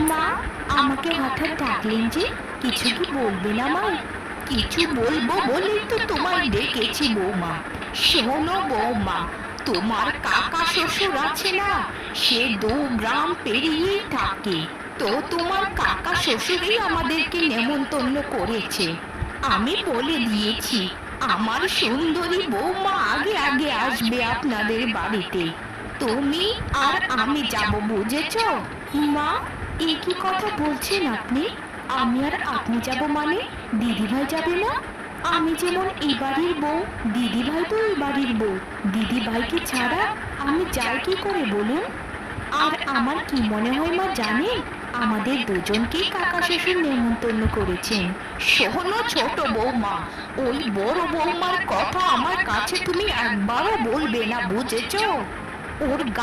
মা, আমাকে হঠাৎ ডাকলেন যে, কিছু কি বলবেন আমায়? কিছু বলবো বলেই তো তোমায় ডেকেছি বৌমা। শোনো বৌমা, তোমার কাকা শ্বশুর আছে না, সে 2 গ্রাম পেরিয়েই থাকে। তো তোমার কাকা শ্বশুরই আমাদেরকে নেমন্তন্ন করেছে। আমি বলে দিয়েছি আমার সুন্দরী বৌমা আগে আগে আসবে আপনাদের বাড়িতে। তুমি আর আমি যাব, বুঝেছো? মা, এ কি কথা বলছেন আপনি? আমি আর আপনি যাব মানে? দিদিভাই যাবে না? আমি যেমন এই বাড়ির বউ, দিদিভাই তো এই বাড়ির বউ। দিদিভাইকে ছাড়া আমি যাই কি করে বলুন? আর আমার কি মনে হয় মা জানেন, আমাদের দুজনকেই কাকা শ্বশুর নেমন্তন্ন করেছেন। শোনো ছোট বৌমা, ওই বড় বৌমার কথা আমার কাছে তুমি একবারও বলবে না, বুঝেছো? ওর